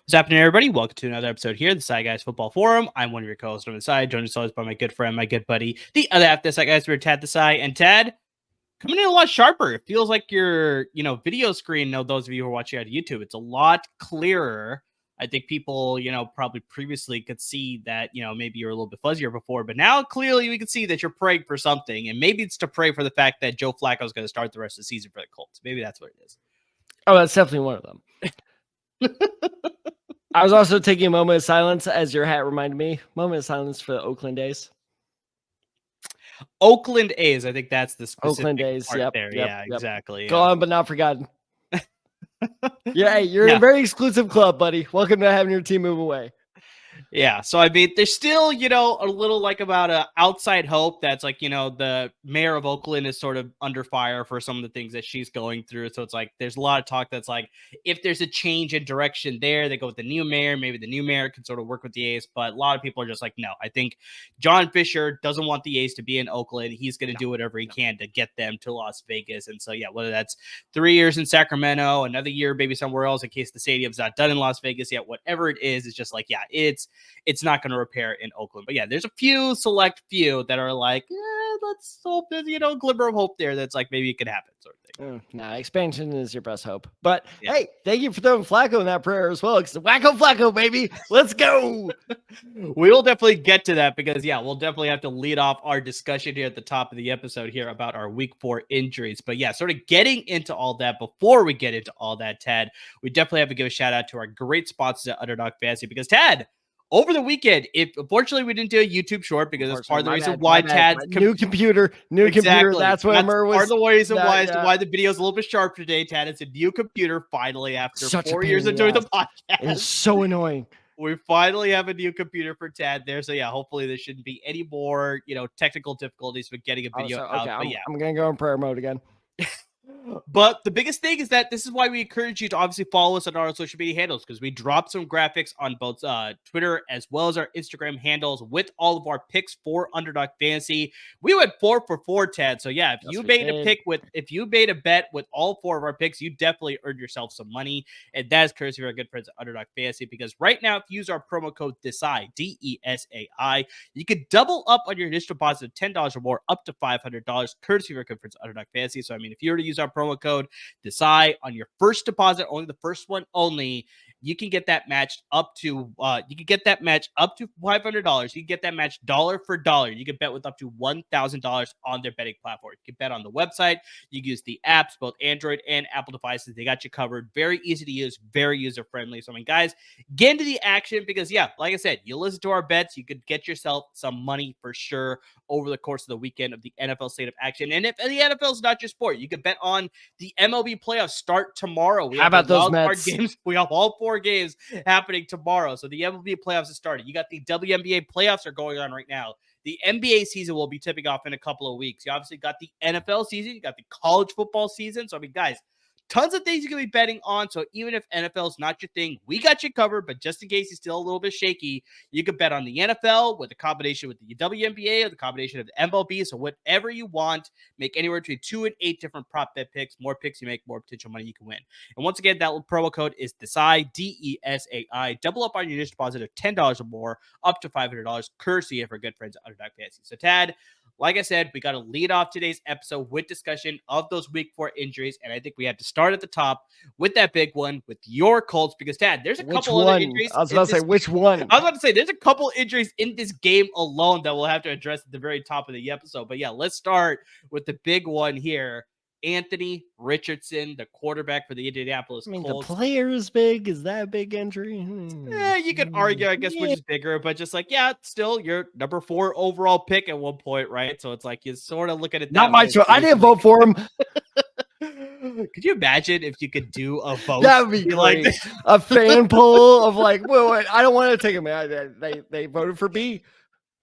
What's happening, everybody? Welcome to another episode here, the Side Guys Football Forum. I'm one of your co-hosts on the side, joined as always by my good friend, my good buddy, the other half of the Side Guys, we're Tad the Side. And Tad, coming in a lot sharper. It feels like your, video screen, those of you who are watching on YouTube, it's a lot clearer. I think people, probably previously could see that, maybe you were a little bit fuzzier before, but now clearly we can see that you're praying for something. And maybe it's to pray for the fact that Joe Flacco is going to start the rest of the season for the Colts. Maybe that's what it is. Oh, that's definitely one of them. I was also taking a moment of silence as your hat reminded me. Moment of silence for the Oakland A's. Oakland A's. I think that's the specific Oakland A's. part Yep, there. yep, Yeah, yep. exactly. Gone but not forgotten. You're in a very exclusive club, buddy. Welcome to having your team move away. Yeah, so I mean, there's still, a little like about a outside hope that's like, the mayor of Oakland is sort of under fire for some of the things that she's going through. So it's like, there's a lot of talk that's like, if there's a change in direction there, they go with the new mayor, maybe the new mayor can sort of work with the A's. But a lot of people are just like, no, I think John Fisher doesn't want the A's to be in Oakland. He's going to do whatever he can to get them to Las Vegas. And so, yeah, whether that's 3 years in Sacramento, another year maybe somewhere else in case the stadium's not done in Las Vegas yet, whatever it is, it's just like, yeah, it's not going to repair in Oakland. But yeah, there's a select few that are like, let's hope there's, glimmer of hope there. That's like, maybe it could happen sort of thing. Nah, expansion is your best hope. But hey, thank you for throwing Flacco in that prayer as well. Because wacko Flacco, baby. Let's go. We'll definitely get to that because, we'll definitely have to lead off our discussion here at the top of the episode here about our week 4 injuries. But yeah, sort of getting into all that, before we get into all that, Tad, we definitely have to give a shout out to our great sponsors at Underdog Fantasy because, Tad, over the weekend, unfortunately we didn't do a YouTube short because it's part of the reason why Tad's new computer. That's what Murr was. Part of the reason why the video is a little bit sharp today. Tad, it's a new computer finally after 4 years of doing the podcast. It's so annoying. We finally have a new computer for Tad there. So yeah, hopefully there shouldn't be any more, technical difficulties with getting a video out. Okay, but I'm gonna go in prayer mode again. But the biggest thing is that this is why we encourage you to obviously follow us on our social media handles, because we drop some graphics on both Twitter as well as our Instagram handles with all of our picks for Underdog Fantasy. We went 4 for 4, Tad. So yeah, if you made a bet with all 4 of our picks, you definitely earned yourself some money. And that is courtesy of our good friends at Underdog Fantasy, because right now, if you use our promo code DESAI, DESAI, you could double up on your initial deposit of $10 or more up to $500, courtesy of our good friends at Underdog Fantasy. So I mean, if you were to use our promo code DESAI on your first deposit, only the first one only, you can get that matched up to $500. You can get that matched dollar for dollar. You can bet with up to $1,000 on their betting platform. You can bet on the website. You can use the apps, both Android and Apple devices. They got you covered. Very easy to use, very user friendly. So I mean, guys, get into the action because like I said, you listen to our bets, you could get yourself some money for sure over the course of the weekend of the NFL slate of action. And if the NFL is not your sport, you can bet on the MLB playoffs start tomorrow. How about those Mets? Games. We have all 4 games happening tomorrow. So the MLB playoffs have started. You got the WNBA playoffs are going on right now. The NBA season will be tipping off in a couple of weeks. You obviously got the NFL season. You got the college football season. So I mean, guys, tons of things you can be betting on. So even if NFL is not your thing, we got you covered. But just in case you're still a little bit shaky, you can bet on the NFL with a combination with the WNBA or the combination of the MLB. So whatever you want, make anywhere between 2 and 8 different prop bet picks. More picks you make, more potential money you can win. And once again, that promo code is DESAI, DESAI. Double up on your initial deposit of $10 or more, up to $500, courtesy of our good friends at Underdog Fantasy. So Tad, like I said, we got to lead off today's episode with discussion of those week 4 injuries. And I think we have to start at the top with that big one with your Colts, because Tad, there's a couple other injuries. I was about to say, which one? I was about to say, there's a couple injuries in this game alone that we'll have to address at the very top of the episode. But yeah, let's start with the big one here. Anthony Richardson, the quarterback for the Indianapolis Colts. The player is big. Is that a big injury? Yeah, you could argue, I guess, which is bigger, but just like, still your number 4 overall pick at one point, right? So it's like you sort of look at it. Not my choice. I didn't vote for him. Could you imagine if you could do a vote? That would be like great. A fan poll of like, wait, I don't want to take him. They voted for B.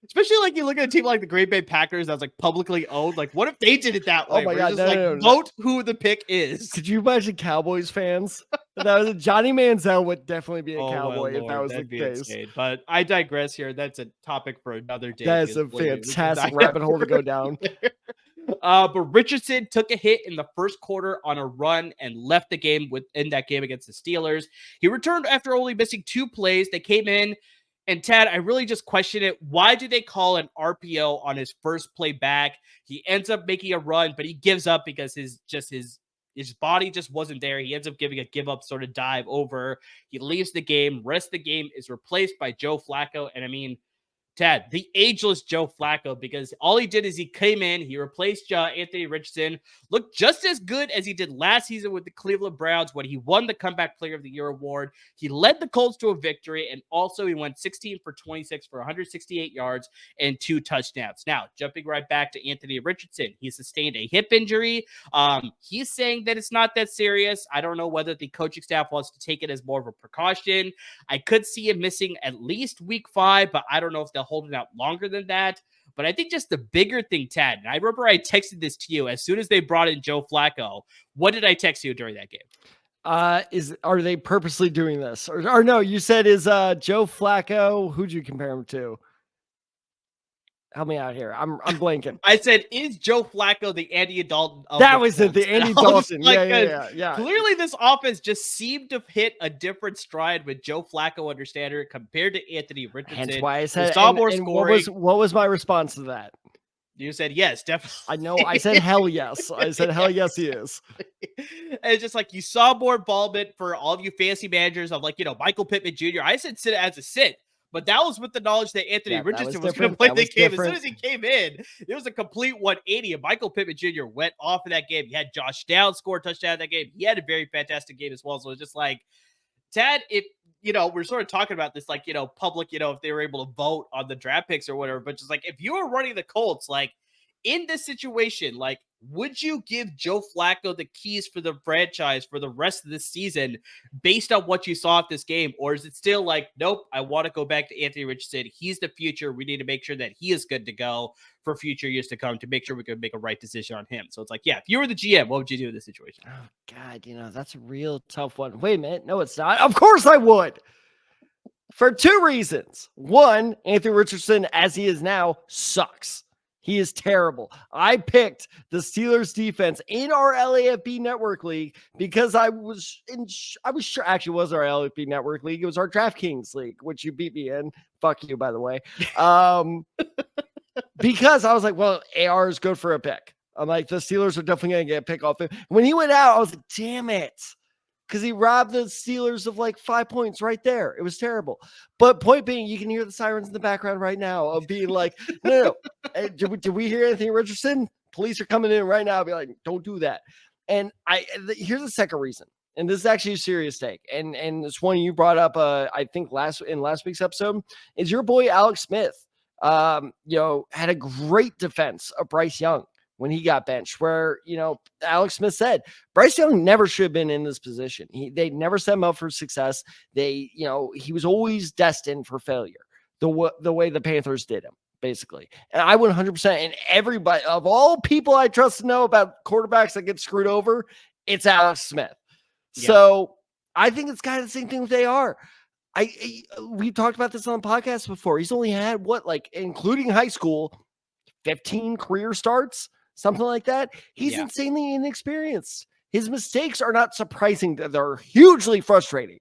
Especially like you look at a team like the Green Bay Packers that's like publicly owned. Like, what if they did it that way? Oh my God, God, just vote who the pick is. Could you imagine Cowboys fans? That was Johnny Manziel would definitely be a Cowboy if that was the case. Insane. But I digress here. That's a topic for another day. That's a fantastic rabbit hole to go down. But Richardson took a hit in the first quarter on a run and left the game in that game against the Steelers. He returned after only missing 2 plays. They came in. And Tad, I really just question it. Why do they call an RPO on his first play back? He ends up making a run, but he gives up because his body just wasn't there. He ends up giving a give up sort of dive over. He leaves the game. Rest of the game is replaced by Joe Flacco. And I mean, Tad, the ageless Joe Flacco, because all he did is he came in, he replaced Anthony Richardson, looked just as good as he did last season with the Cleveland Browns when he won the Comeback Player of the Year award. He led the Colts to a victory, and also he went 16 for 26 for 168 yards and 2 touchdowns. Now, jumping right back to Anthony Richardson, he sustained a hip injury. He's saying that it's not that serious. I don't know whether the coaching staff wants to take it as more of a precaution. I could see him missing at least week 5, but I don't know if they'll hold it out longer than that. But I think just the bigger thing, Tad, and I remember I texted this to you as soon as they brought in Joe Flacco. What did I text you during that game? Are they purposely doing this? Or no, you said is Joe Flacco, who'd you compare him to? Help me out here. I'm blanking. I said, is Joe Flacco the Andy Dalton? That was it. The Andy Dalton. Like, yeah. Clearly, this offense just seemed to hit a different stride with Joe Flacco under center compared to Anthony Richardson. Hence why I said, what was my response to that? You said yes, definitely. I know. I said hell yes. I said hell yes, he is. And it's just like you saw more involvement for all of you fancy managers of Michael Pittman Jr. I said sit as a sit. But that was with the knowledge that Anthony Richardson was going to play the game. As soon as he came in, it was a complete 180. And Michael Pittman Jr. went off of that game. He had Josh Downs score a touchdown in that game. He had a very fantastic game as well. So it's just like, Tad, if, we're sort of talking about this, like, public, if they were able to vote on the draft picks or whatever. But just like, if you were running the Colts, like, in this situation, like, would you give Joe Flacco the keys for the franchise for the rest of this season based on what you saw at this game? Or is it still like, nope, I want to go back to Anthony Richardson. He's the future. We need to make sure that he is good to go for future years to come to make sure we can make a right decision on him. So it's like, yeah, if you were the GM, what would you do in this situation? Oh, God, that's a real tough one. Wait a minute. No, it's not. Of course I would. For 2 reasons. One, Anthony Richardson, as he is now, sucks. He is terrible. I picked the Steelers defense in our LAFB network league because I was sure actually was our LAFB network league. It was our DraftKings league, which you beat me in. Fuck you, by the way. Because I was like, well, AR is good for a pick. I'm like, the Steelers are definitely going to get a pick off him. When he went out, I was like, damn it. Because he robbed the Steelers of like 5 points right there. It was terrible. But point being, you can hear the sirens in the background right now of being like, no. Hey, did we hear Anthony Richardson? Police are coming in right now. I'll be like, don't do that. And here's the second reason. And this is actually a serious take. And it's one you brought up, I think last week's episode, is your boy Alex Smith, had a great defense of Bryce Young when he got benched, where, Alex Smith said, Bryce Young never should have been in this position. They never set him up for success. He was always destined for failure, the way the Panthers did him, basically. And I would 100%, and everybody, of all people I trust to know about quarterbacks that get screwed over, it's Alex Smith. Yeah. So I think it's kind of the same thing with AR. We talked about this on the podcast before. He's only had, including high school, 15 career starts? Something like that. He's insanely inexperienced. His mistakes are not surprising. They're hugely frustrating.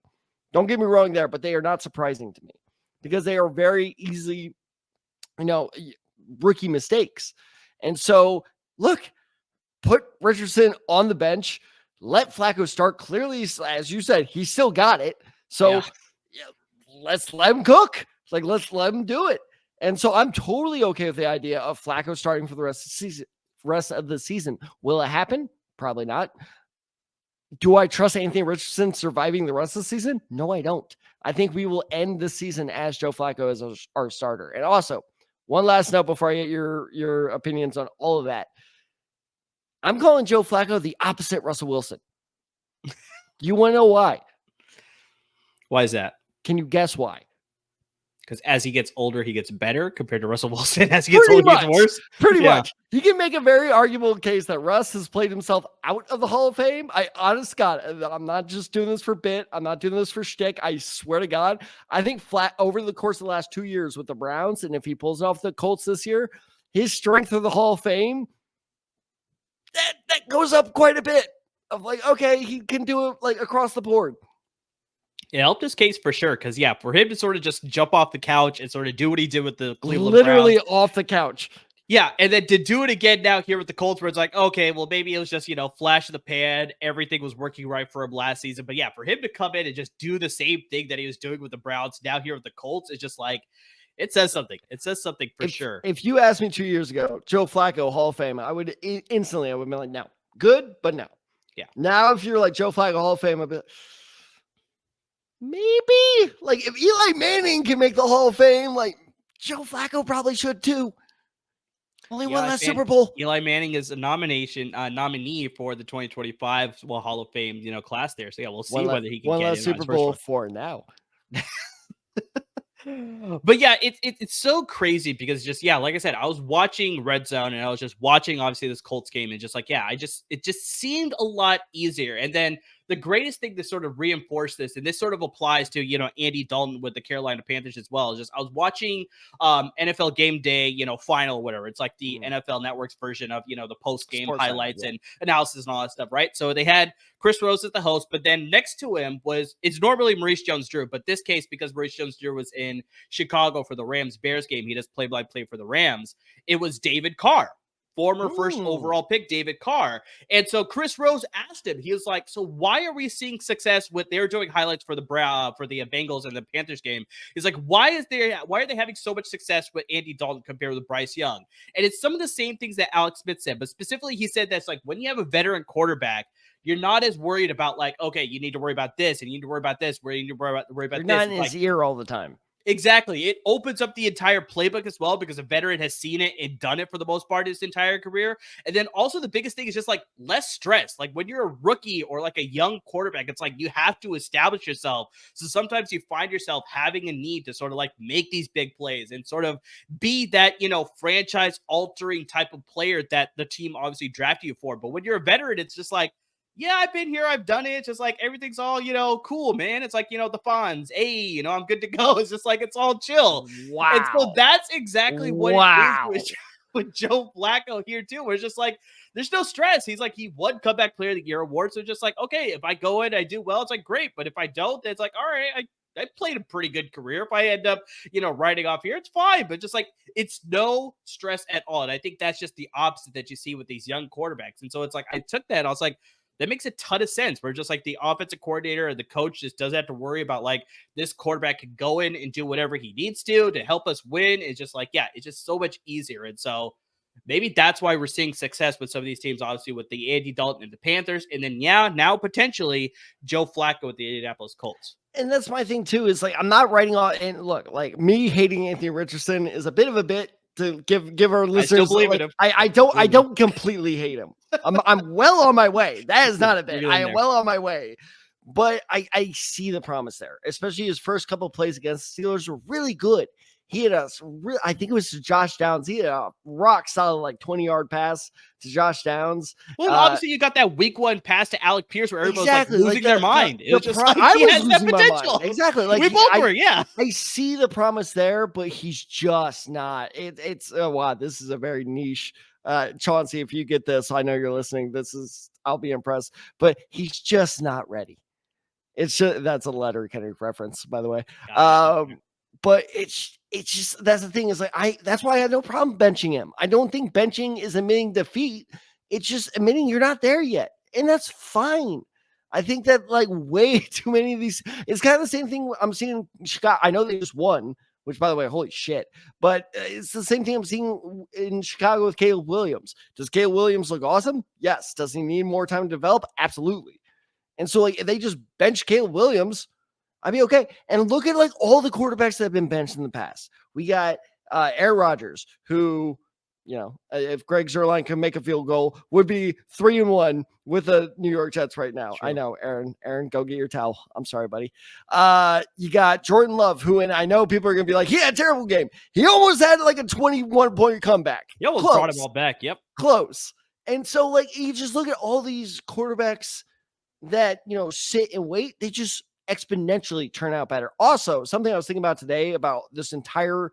Don't get me wrong there, but they are not surprising to me because they are very easily, rookie mistakes. And so, look, put Richardson on the bench, let Flacco start. Clearly, as you said, he still got it. So let's let him cook. Let's let him do it. And so I'm totally okay with the idea of Flacco starting for the rest of the season. Will it happen? Probably not. Do I trust Anthony Richardson surviving the rest of the season? No, I don't. I think we will end the season as Joe Flacco as our starter. And also, one last note before I get your opinions on all of that. I'm calling Joe Flacco the opposite Russell Wilson. You want to know why? Why is that? Can you guess why? Because as he gets older, he gets better compared to Russell Wilson. As he gets Pretty older, he gets much. worse. Pretty Yeah. much. You can make a very arguable case that Russ has played himself out of the Hall of Fame. I honest God, I'm not just doing this for bit. I'm not doing this for shtick. I swear to God, I think flat over the course of the last 2 years with the Browns, and if he pulls it off the Colts this year, his strength of the Hall of Fame, that goes up quite a bit. Of like, okay, he can do it like across the board. It helped his case for sure. Because, yeah, for him to sort of just jump off the couch and sort of do what he did with the Cleveland Literally Browns. off the couch. Yeah, and then to do it again now here with the Colts, where it's like, okay, well, maybe it was just, flash of the pan. Everything was working right for him last season. But yeah, for him to come in and just do the same thing that he was doing with the Browns now here with the Colts, it's just like, it says something. It says something for sure. If you asked me 2 years ago, Joe Flacco, Hall of Fame, I would instantly, I would be like, no. Good, but no. Yeah. Now, if you're like Joe Flacco, Hall of Fame, I'd be like, maybe. Like, if Eli Manning can make the Hall of Fame, like, Joe Flacco probably should too. Only won that Super Bowl. Eli Manning is a nominee for the 2025 Hall of Fame, class there. So yeah, we'll see whether he can get in Super Bowl for now. But yeah, it's so crazy because just, yeah, like I said, I was watching Red Zone and I was just watching obviously this Colts game and just like, yeah, it just seemed a lot easier. And then the greatest thing to sort of reinforce this, and this sort of applies to, Andy Dalton with the Carolina Panthers as well, is just I was watching NFL Game Day, final, whatever. It's like the NFL Network's version of, the post-game Sports highlights and analysis and all that stuff, right? So they had Chris Rose as the host, but then next to him it's normally Maurice Jones-Drew, but this case, because Maurice Jones-Drew was in Chicago for the Rams-Bears game, he does play-by-play for the Rams, it was David Carr. Former first overall pick, David Carr. And so Chris Rose asked him, he was like, so why are we seeing success with, they're doing highlights for the Bengals and the Panthers game. He's like, why are they having so much success with Andy Dalton compared with Bryce Young? And it's some of the same things that Alex Smith said, but specifically he said that's like, when you have a veteran quarterback, you're not as worried about like, okay, you need to worry about this and you need to worry about this, where you need to worry about you're this. Not in his ear all the time. Exactly. It opens up the entire playbook as well because a veteran has seen it and done it for the most part his entire career. And then also the biggest thing is just like less stress. Like when you're a rookie or like a young quarterback, it's like you have to establish yourself. So sometimes you find yourself having a need to sort of like make these big plays and sort of be that, franchise altering type of player that the team obviously drafted you for. But when you're a veteran, it's just like, yeah, I've been here. I've done it. It's just like everything's all, cool, man. It's like, the Fonz. Hey, I'm good to go. It's just like it's all chill. Wow. And so that's exactly what it is with Joe Flacco here, too. Where it's just like there's no stress. He's like, he won Comeback Player of the Year award. So just like, okay, if I go in, I do well. It's like, great. But if I don't, then it's like, all right, I played a pretty good career. If I end up, writing off here, it's fine. But just like, it's no stress at all. And I think that's just the opposite that you see with these young quarterbacks. And so it's like, I took that. I was like, that makes a ton of sense. Where just like the offensive coordinator or the coach just doesn't have to worry about like this quarterback can go in and do whatever he needs to help us win. It's just like, yeah, it's just so much easier. And so maybe that's why we're seeing success with some of these teams, obviously with the Andy Dalton and the Panthers. And then, yeah, now potentially Joe Flacco with the Indianapolis Colts. And that's my thing too, is like, I'm not writing on, and look, like me hating Anthony Richardson is a bit of a bit to give our listeners. I still believe in him. I don't completely hate him. I'm well on my way. That is not a bit. I am well on my way. But I see the promise there, especially his first couple of plays against the Steelers were really good. He had I think it was to Josh Downs. He had a rock solid, like 20-yard pass to Josh Downs. Well, obviously you got that week one pass to Alec Pierce where everybody's exactly, like losing their mind. It was just like, I he was has losing that potential. my mind. Exactly. Like we both were, yeah. I see the promise there, but he's just not. It's oh wow, this is a very niche. Chauncey, if you get this, I know you're listening. I'll be impressed, but he's just not ready. It's just, that's a Letterkenny reference, by the way. But it's just, that's the thing is like, that's why I had no problem benching him. I don't think benching is admitting defeat. It's just admitting you're not there yet. And that's fine. I think that like way too many of these, it's kind of the same thing I'm seeing in Chicago. I know they just won, which by the way, holy shit, but it's the same thing I'm seeing in Chicago with Caleb Williams. Does Caleb Williams look awesome? Yes. Does he need more time to develop? Absolutely. And so like, if they just bench Caleb Williams, I'd be okay. And look at like all the quarterbacks that have been benched in the past. We got Aaron Rodgers, who if Greg Zuerlein can make a field goal, would be 3-1 with the New York Jets right now. True. I know, Aaron, go get your towel. I'm sorry, buddy. You got Jordan Love, who, and I know people are going to be like, he had a terrible game. He almost had like a 21-point comeback. He almost brought him all back. Yep. Close. And so, like, you just look at all these quarterbacks that, sit and wait. They just exponentially turn out better. Also, something I was thinking about today about this entire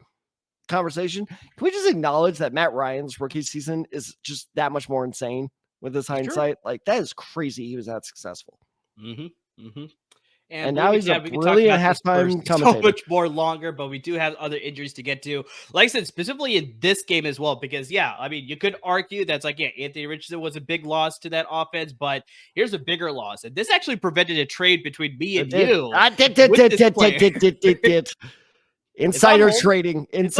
conversation, can we just acknowledge that Matt Ryan's rookie season is just that much more insane with his hindsight? Like, that is crazy he was that successful. And now he's a brilliant halftime commentator. So much more longer, but we do have other injuries to get to. Like I said, specifically in this game as well, because you could argue that's Anthony Richardson was a big loss to that offense, but here's a bigger loss. And this actually prevented a trade between me and you. Insider trading. It's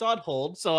on hold. So,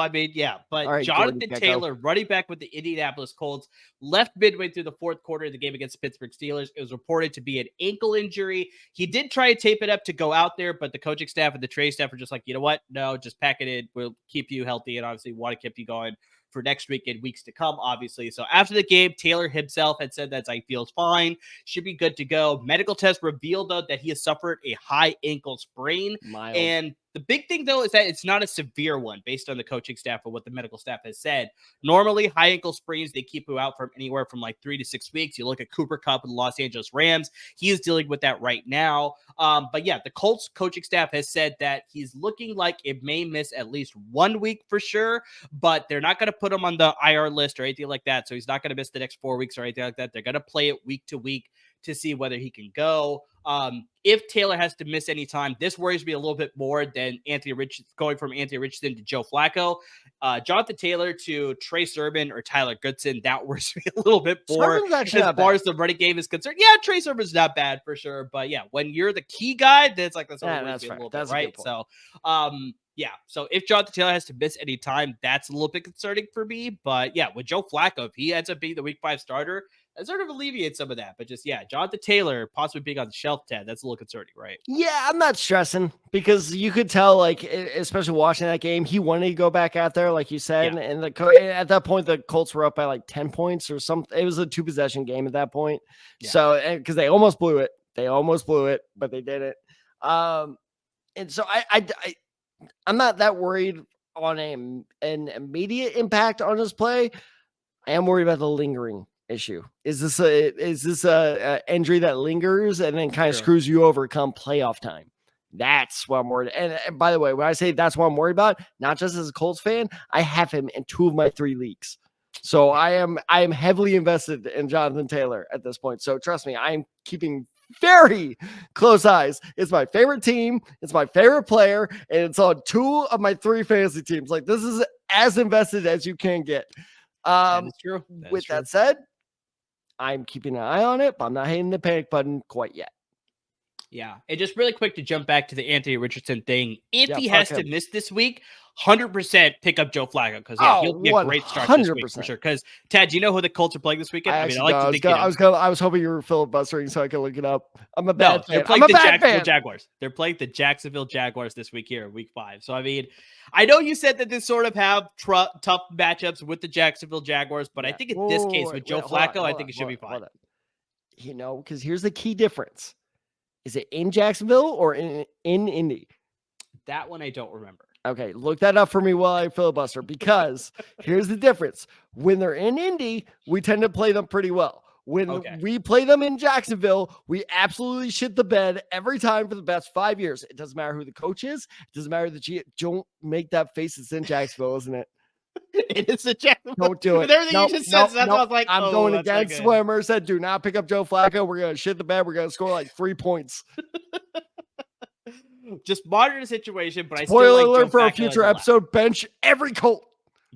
but right, Jonathan Taylor, running back with the Indianapolis Colts, left midway through the fourth quarter of the game against the Pittsburgh Steelers. It was reported to be an ankle injury. He did try to tape it up to go out there, but the coaching staff and the trade staff were just like, you know what? No, just pack it in. We'll keep you healthy and obviously want to keep you going for next week and weeks to come, obviously. So after the game, Taylor himself had said that he feels fine, should be good to go. Medical test revealed, though, that he has suffered a high ankle sprain. Mild. And the big thing, though, is that it's not a severe one based on the coaching staff or what the medical staff has said. Normally, high ankle sprains, they keep you out from anywhere from 3 to 6 weeks. You look at Cooper Kupp with the Los Angeles Rams. He is dealing with that right now. But the Colts coaching staff has said that he's looking like it may miss at least 1 week for sure, but they're not going to put him on the IR list or anything like that. So he's not going to miss the next 4 weeks or anything like that. They're going to play it week to week to see whether he can go. If Taylor has to miss any time, this worries me a little bit more than going from Anthony Richardson to Joe Flacco. Jonathan Taylor to Trey Sermon or Tyler Goodson, that worries me a little bit more as far as the running game is concerned. Yeah, Trey Sermon's not bad for sure, but when you're the key guy, that's that's a little bit, right? So, so if Jonathan Taylor has to miss any time, that's a little bit concerning for me. But with Joe Flacco, if he ends up being the week 5 starter, that sort of alleviates some of that. But just, Jonathan Taylor possibly being on the shelf, Ted, that's a little concerning, right? Yeah, I'm not stressing because you could tell, especially watching that game, he wanted to go back out there, like you said. Yeah. And at that point, the Colts were up by 10 points or something. It was a 2-possession game at that point. Yeah. So, because they almost blew it. But they didn't. And so I'm not that worried on an immediate impact on his play. I am worried about the lingering issue. Is this a injury that lingers and then kind of screws you over come playoff time? That's what I'm worried. And by the way, when I say that's what I'm worried about, not just as a Colts fan, I have him in 2 of my 3 leagues. So I am heavily invested in Jonathan Taylor at this point. So trust me, I'm keeping very close eyes. It's my favorite team. It's my favorite player. And it's on 2 of my 3 fantasy teams. This is as invested as you can get. That is true. That said, I'm keeping an eye on it, but I'm not hitting the panic button quite yet. Yeah. And just really quick to jump back to the Anthony Richardson thing. If he has to miss this week, 100% pick up Joe Flacco because he'll be a great start this week for sure. Because Tad, do you know who the Colts are playing this weekend? I was hoping you were filibustering so I could look it up. I'm a bad fan. They're playing the Jacksonville Jaguars. They're playing the Jacksonville Jaguars this week here, week 5. So I know you said that they sort of have tough matchups with the Jacksonville Jaguars, but I think in this case with Joe Flacco, I think it should be fine. Because here's the key difference: is it in Jacksonville or in Indy? That one I don't remember. Okay, look that up for me while I filibuster, because here's the difference. When they're in Indy, we tend to play them pretty well. When we play them in Jacksonville, we absolutely shit the bed every time for the past 5 years. It doesn't matter who the coach is. It doesn't matter don't make that face. It's in Jacksonville, isn't it? It is a Jacksonville. Don't do it. With everything you just said, that's what I was like, I'm going against Swimmer. Said, do not pick up Joe Flacco. We're going to shit the bed. We're going to score 3 points. Just monitor the situation, but Spoiler alert for a future episode, bench every Colt.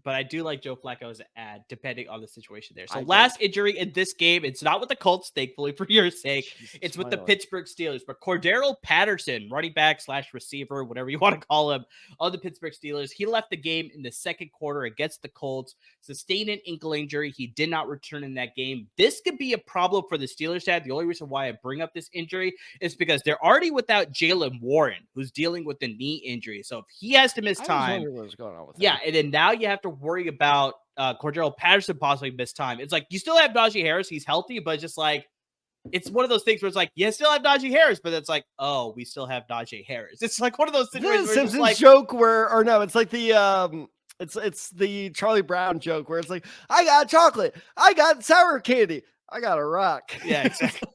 But I do like Joe Flacco as an ad, depending on the situation there. So last injury in this game, it's not with the Colts, thankfully for your sake. It's with the Pittsburgh Steelers. But Cordero Patterson, running back / receiver, whatever you want to call him, of the Pittsburgh Steelers, he left the game in the second quarter against the Colts, sustained an ankle injury. He did not return in that game. This could be a problem for the Steelers, Dad. The only reason why I bring up this injury is because they're already without Jaylen Warren, who's dealing with the knee injury. So if he has to miss time, what's going on with and then now you have to worrying about Cordero Patterson possibly missed time. It's like you still have Najee Harris. He's healthy, but just like it's one of those things where it's like, you still have Najee Harris, but it's like, oh, we still have Najee Harris. It's like one of those situations where Simpsons like, joke where, or no, it's like the it's the Charlie Brown joke where it's like, I got chocolate, I got sour candy, I got a rock. Yeah, exactly.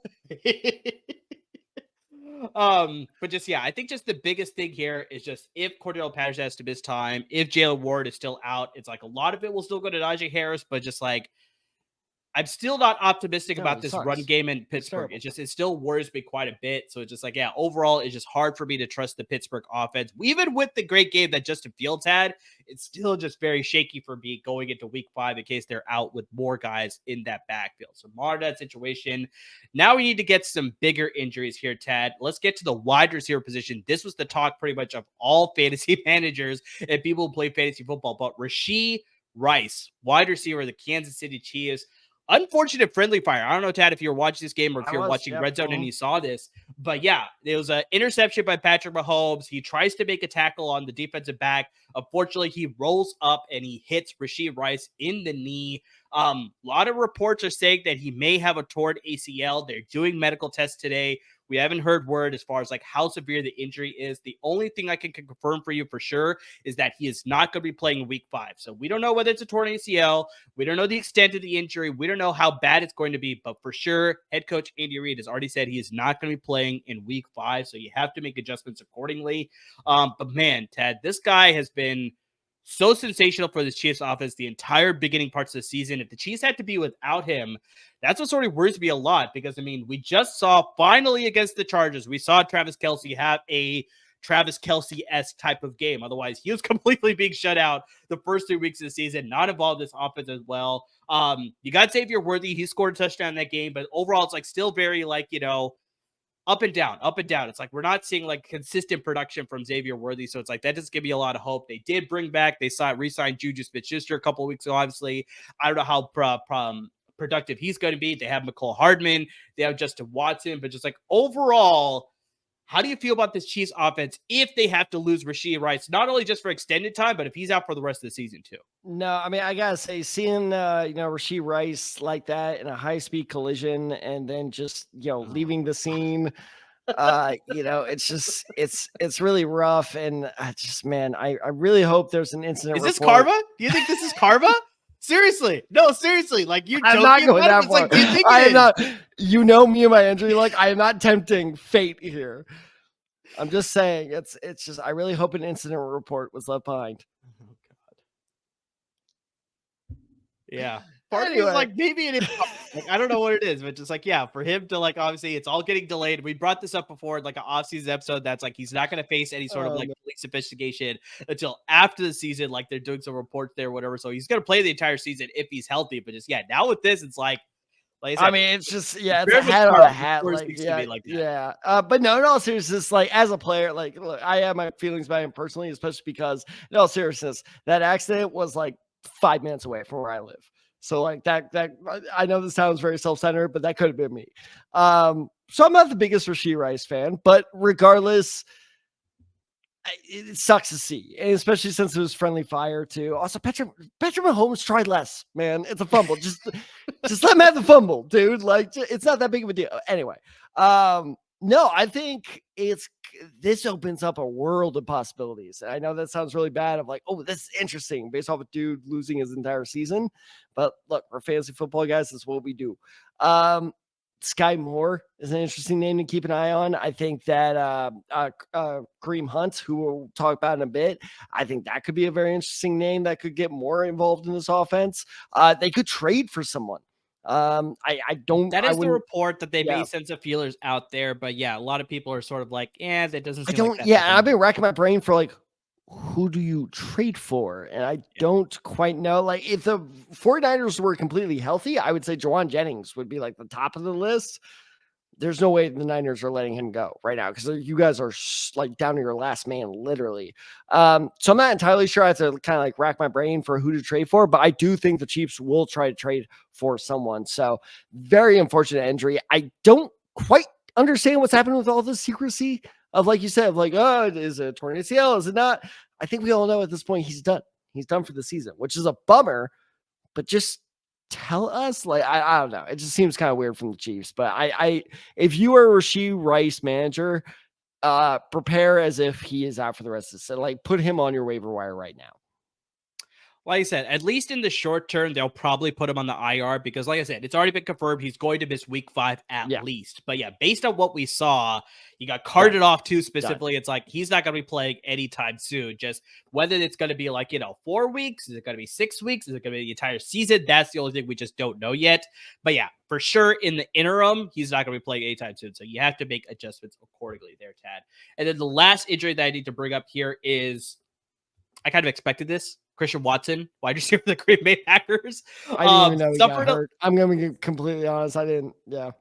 But just I think just the biggest thing here is just if Cordero Patterson has to miss time, if Jalen Ward is still out, it's like a lot of it will still go to Najee Harris, but just like I'm still not optimistic about this run game in Pittsburgh. It still worries me quite a bit. So it's just like, overall, it's just hard for me to trust the Pittsburgh offense. Even with the great game that Justin Fields had, it's still just very shaky for me going into week 5 in case they're out with more guys in that backfield. So monitor that situation. Now we need to get some bigger injuries here, Tad. Let's get to the wide receiver position. This was the talk pretty much of all fantasy managers and people who play fantasy football. But Rashee Rice, wide receiver of the Kansas City Chiefs, unfortunate friendly fire. I don't know, Tad, if you're watching this game or if you're watching Red Zone and you saw this, but it was an interception by Patrick Mahomes. He tries to make a tackle on the defensive back. Unfortunately, he rolls up and he hits Rashee Rice in the knee. A lot of reports are saying that he may have a torn ACL. They're doing medical tests today. We haven't heard word as far as like how severe the injury is. The only thing I can confirm for you for sure is that he is not going to be playing in week 5. So we don't know whether it's a torn ACL. We don't know the extent of the injury. We don't know how bad it's going to be, but for sure, head coach Andy Reid has already said he is not going to be playing in week 5. So you have to make adjustments accordingly. But man, Ted, this guy has been so sensational for this Chiefs offense the entire beginning parts of the season. If the Chiefs had to be without him, that's what sort of worries me a lot because, I mean, we just saw finally against the Chargers, we saw Travis Kelce have a Travis Kelce-esque type of game. Otherwise, he was completely being shut out the first 3 weeks of the season, not involved in this offense as well. You got Xavier Worthy. He scored a touchdown in that game, but overall, it's like still very like, up and down, up and down. It's like we're not seeing like consistent production from Xavier Worthy. So it's like that doesn't give me a lot of hope. They did bring back, they re-signed Juju Smith-Schuster a couple of weeks ago, obviously. I don't know how productive he's going to be. They have McCole Hardman. They have Justin Watson. But just like overall, how do you feel about this Chiefs offense if they have to lose Rashee Rice, not only just for extended time, but if he's out for the rest of the season too? No, I mean, I gotta say, seeing Rashee Rice like that in a high-speed collision and then just leaving the scene, it's really rough. And I really hope there's an incident. Is this karma? Do you think this is karma? Seriously. No, seriously. Like you're joking. I'm not going that far. Like, do you think I am not, me and my injury. Like I am not tempting fate here. I'm just saying it's just, I really hope an incident report was left behind. Oh God. Yeah. Part of me is like, maybe it is. Like, I don't know what it is, but just like, for him to like, obviously it's all getting delayed. We brought this up before in like an off-season episode. That's like, he's not going to face any sort of like police investigation until after the season. Like they're doing some reports there, whatever. So he's going to play the entire season if he's healthy, but just, now with this, it's like I said, I mean, it's just, it's a hat on a hat. But no, in all seriousness, like as a player, like look, I have my feelings about him personally, especially because in all seriousness, that accident was like 5 minutes away from where I live. So like that I know this sounds very self-centered, but that could have been me. So I'm not the biggest Rashee Rice fan, but regardless, it sucks to see, and especially since it was friendly fire too. Also, Patrick Mahomes tried less, man. It's a fumble. just let him have the fumble, dude. Like it's not that big of a deal. Anyway, no, I think this opens up a world of possibilities. And I know that sounds really bad of like, oh, this is interesting based off a dude losing his entire season. But look, we're fantasy football guys. That's what we do. Sky Moore is an interesting name to keep an eye on. I think that Kareem Hunt, who we'll talk about in a bit, I think that could be a very interesting name that could get more involved in this offense. They could trade for someone. I don't. That is the report that they may send some feelers out there, but a lot of people are sort of like, that doesn't. Seem like that I've been racking my brain for like, who do you trade for? And I don't quite know. Like, if the 49ers were completely healthy, I would say Jawan Jennings would be like the top of the list. There's no way the Niners are letting him go right now because you guys are like down to your last man, literally. So I'm not entirely sure. I have to kind of like rack my brain for who to trade for, but I do think the Chiefs will try to trade for someone. So very unfortunate injury. I don't quite understand what's happening with all this secrecy of, like you said, of like, oh, is it a torn ACL? Is it not? I think we all know at this point he's done. He's done for the season, which is a bummer, but just tell us. Like, I don't know. It just seems kind of weird from the Chiefs. But if you are a Rashee Rice manager, prepare as if he is out for the rest of the season. Like, put him on your waiver wire right now. Like I said, at least in the short term, they'll probably put him on the IR because, like I said, it's already been confirmed he's going to miss week 5 at least. But yeah, based on what we saw, he got carted off too specifically. It's like he's not going to be playing anytime soon. Just whether it's going to be like, 4 weeks, is it going to be 6 weeks, is it going to be the entire season? That's the only thing we just don't know yet. But yeah, for sure in the interim, he's not going to be playing anytime soon. So you have to make adjustments accordingly there, Tad. And then the last injury that I need to bring up here is, I kind of expected this. Christian Watson, wide receiver for the Green Bay Packers. I didn't even know he got hurt. I'm going to be completely honest. I didn't. Yeah.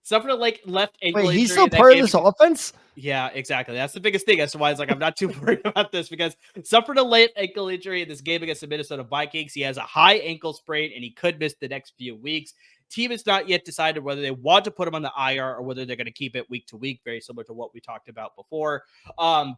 Suffered a left ankle injury. He's still part of this offense? Yeah, exactly. That's the biggest thing as to why it's like I'm not too worried about this, because suffered a late ankle injury in this game against the Minnesota Vikings. He has a high ankle sprain and he could miss the next few weeks. Team has not yet decided whether they want to put him on the IR or whether they're going to keep it week to week, very similar to what we talked about before.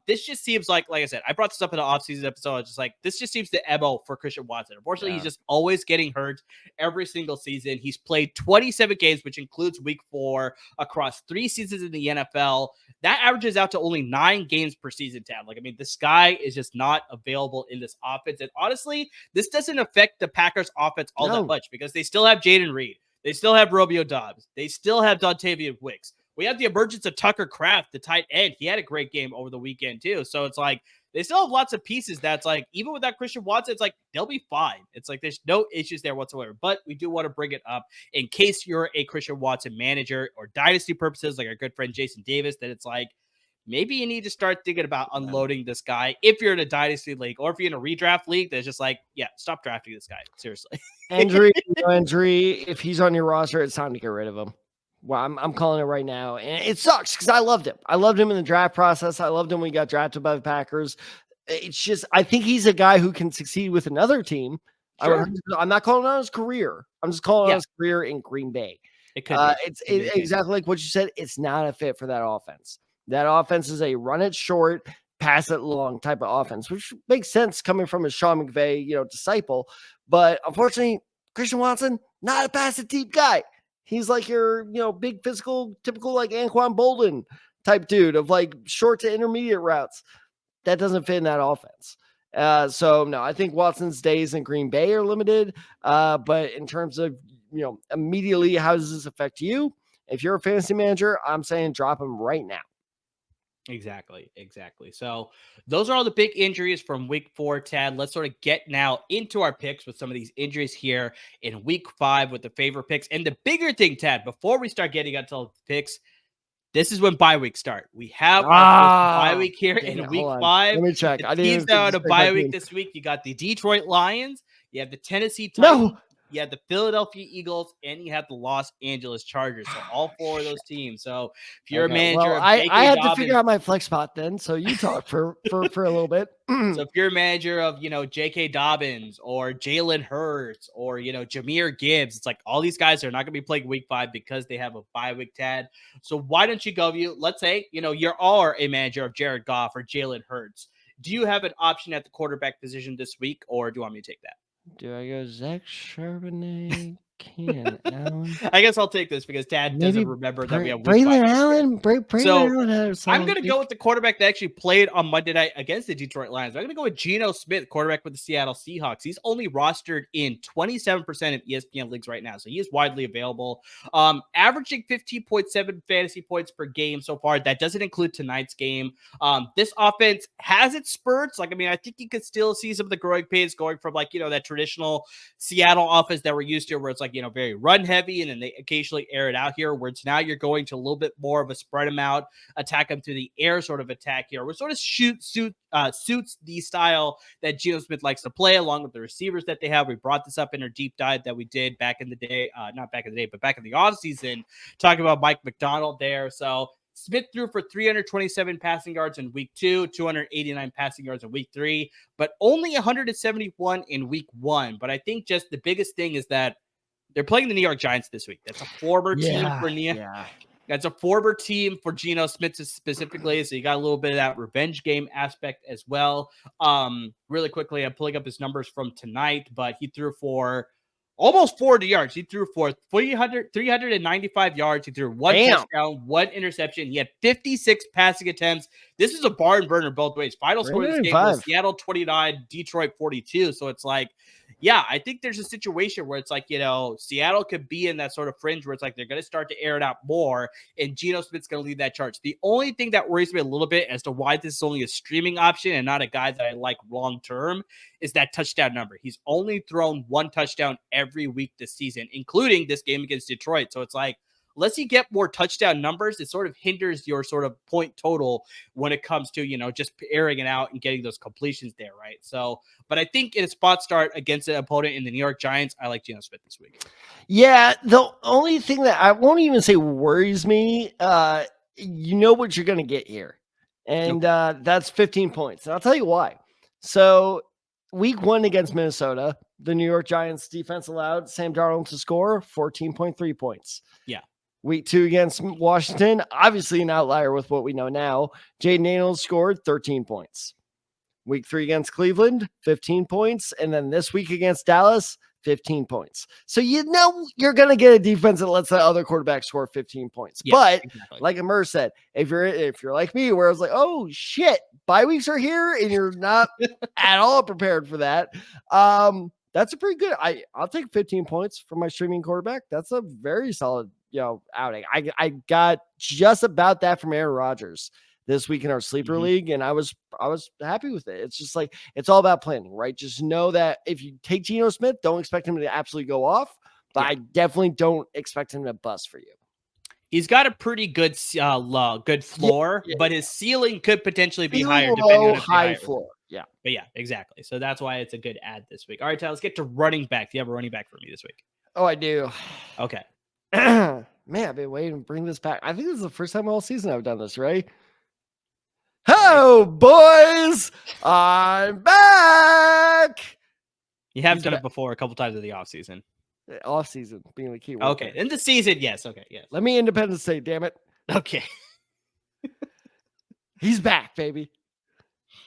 This just seems like I said, I brought this up in the offseason episode. I was just like, this just seems the MO for Christian Watson. Unfortunately, he's just always getting hurt every single season. He's played 27 games, which includes week 4 across 3 seasons in the NFL. That averages out to only 9 games per season, Tab. This guy is just not available in this offense. And honestly, this doesn't affect the Packers offense all that much because they still have Jaden Reed. They still have Romeo Doubs. They still have Dontavian Wicks. We have the emergence of Tucker Kraft, the tight end. He had a great game over the weekend, too. So it's like they still have lots of pieces that's like, even without Christian Watson, it's like they'll be fine. It's like there's no issues there whatsoever. But we do want to bring it up in case you're a Christian Watson manager or dynasty purposes, like our good friend Jason Davis, that it's like, maybe you need to start thinking about unloading this guy if you're in a dynasty league, or if you're in a redraft league that's just like, stop drafting this guy. Seriously. Injury. If he's on your roster, it's time to get rid of him. Well, I'm calling it right now. And it sucks because I loved him. I loved him in the draft process. I loved him when he got drafted by the Packers. It's just, I think he's a guy who can succeed with another team. Sure. I'm not calling on his career. I'm just calling on his career in Green Bay. It could it's exactly like what you said. It's not a fit for that offense. That offense is a run it short, pass it long type of offense, which makes sense coming from a Sean McVay, disciple. But unfortunately, Christian Watson, not a pass it deep guy. He's like your, big physical, typical like Anquan Bolden type dude of like short to intermediate routes. That doesn't fit in that offense. So no, I think Watson's days in Green Bay are limited. But in terms of, immediately, how does this affect you? If you're a fantasy manager, I'm saying drop him right now. Exactly. So those are all the big injuries from week 4, Tad. Let's sort of get now into our picks with some of these injuries here in week 5 with the favorite picks. And the bigger thing, Tad, before we start getting into the picks, this is when bye weeks start. We have our bye week here in week 5. Let me check. The teams that are on a bye week this week, you got the Detroit Lions, you have the Tennessee Titans, you have the Philadelphia Eagles, and you have the Los Angeles Chargers. So all 4 of those teams. So if you're a manager, I had to figure out my flex spot then. So you talk for a little bit. So if you're a manager of, J.K. Dobbins or Jalen Hurts or, Jahmyr Gibbs, it's like all these guys are not going to be playing week 5 because they have a bye week, Tad. So why don't you go, let's say, you're all a manager of Jared Goff or Jalen Hurts. Do you have an option at the quarterback position this week, or do you want me to take that? Do I go Zach Charbonnet, Keenan Allen? I guess I'll take this because Tad doesn't remember that we have Braylon Allen. I'm going to go with the quarterback that actually played on Monday night against the Detroit Lions. I'm going to go with Geno Smith, quarterback with the Seattle Seahawks. He's only rostered in 27% of ESPN leagues right now, so he is widely available. Averaging 15.7 fantasy points per game so far. That doesn't include tonight's game. This offense has its spurts. I think you could still see some of the growing pains going from that traditional Seattle offense that we're used to, where it's very run heavy, and then they occasionally air it out here, where it's now you're going to a little bit more of a spread them out, attack them through the air sort of attack here, which sort of suits the style that Geno Smith likes to play, along with the receivers that they have. We brought this up in our deep dive that we did back in the day, not back in the day, but back in the offseason, talking about Mike McDonald there. So Smith threw for 327 passing yards in week 2, 289 passing yards in week 3, but only 171 in week 1. But I think just the biggest thing is that they're playing the New York Giants this week. That's a former team for New York. That's a former team for Geno Smith specifically, so you got a little bit of that revenge game aspect as well. Really quickly, I'm pulling up his numbers from tonight, but he threw for almost 400 yards. He threw for 395 yards. He threw one touchdown, one interception. He had 56 passing attempts. This is a barn burner both ways. Final score of this game was Seattle 29, Detroit 42. So it's like, yeah, I think there's a situation where it's like, Seattle could be in that sort of fringe where it's like they're going to start to air it out more, and Geno Smith's going to lead that charge. The only thing that worries me a little bit as to why this is only a streaming option and not a guy that I like long term is that touchdown number. He's only thrown one touchdown every week this season, including this game against Detroit. So it's like, unless you get more touchdown numbers, it sort of hinders your sort of point total when it comes to, just airing it out and getting those completions there, right? So, but I think in a spot start against an opponent in the New York Giants, I like Geno Smith this week. Yeah, the only thing that I won't even say worries me, you know what you're going to get here. And that's 15 points. And I'll tell you why. So week 1 against Minnesota, the New York Giants defense allowed Sam Darnold to score 14.3 points. Yeah. Week 2 against Washington, obviously an outlier with what we know now. Jaden Daniels scored 13 points. Week 3 against Cleveland, 15 points. And then this week against Dallas, 15 points. So you're going to get a defense that lets the other quarterback score 15 points. Yeah, but exactly. Like Amir said, if you're like me, where I was like, oh shit, bye weeks are here and you're not at all prepared for that. That's a pretty good. I'll take 15 points for my streaming quarterback. That's a very solid, outing. I got just about that from Aaron Rodgers this week in our sleeper league, and I was happy with it. It's just like, it's all about planning, right? Just know that if you take Geno Smith, don't expect him to absolutely go off, but I definitely don't expect him to bust for you. He's got a pretty good floor, but his ceiling could potentially be higher depending on high floor. Yeah. But yeah, exactly. So that's why it's a good ad this week. All right, Tyler, let's get to running back. Do you have a running back for me this week? Oh, I do. Okay. Man, I've been waiting to bring this back. I think this is the first time all season I've done this, right? Oh, boys, I'm back. You have done it before a couple times in the offseason. Offseason being the key word. Okay. In the season, yes. Okay, yes. Let me Independence Day, damn it. Okay. He's back, baby.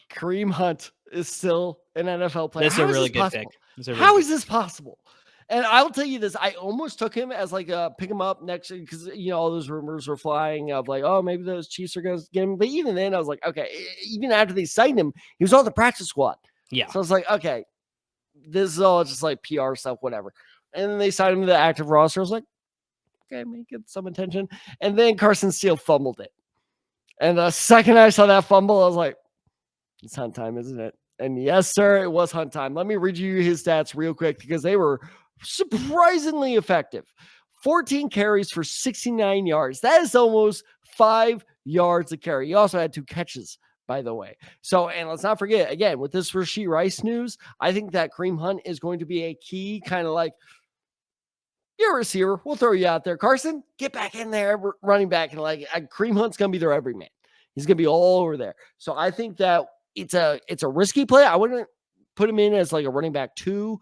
Kareem Hunt is still an NFL player. This is a really good pick. How is this possible? And I'll tell you this, I almost took him as like a pick him up next because all those rumors were flying of like, oh, maybe those Chiefs are going to get him. But even then, I was like, okay, even after they signed him, he was on the practice squad. Yeah. So I was like, okay, this is all just like PR stuff, whatever. And then they signed him to the active roster. I was like, okay, make it some attention. And then Carson Steele fumbled it. And the second I saw that fumble, I was like, it's Hunt time, isn't it? And yes, sir, it was Hunt time. Let me read you his stats real quick because they were surprisingly effective. 14 carries for 69 yards. That is almost 5 yards a carry. He also had 2 catches, by the way. So, and let's not forget, again, with this Rashee Rice news, I think that Kareem Hunt is going to be a key kind of like, you're a receiver. We'll throw you out there. Carson, get back in there, running back. And like Kareem Hunt's going to be their everyman. He's going to be all over there. So I think that it's a risky play. I wouldn't put him in as like a running back 2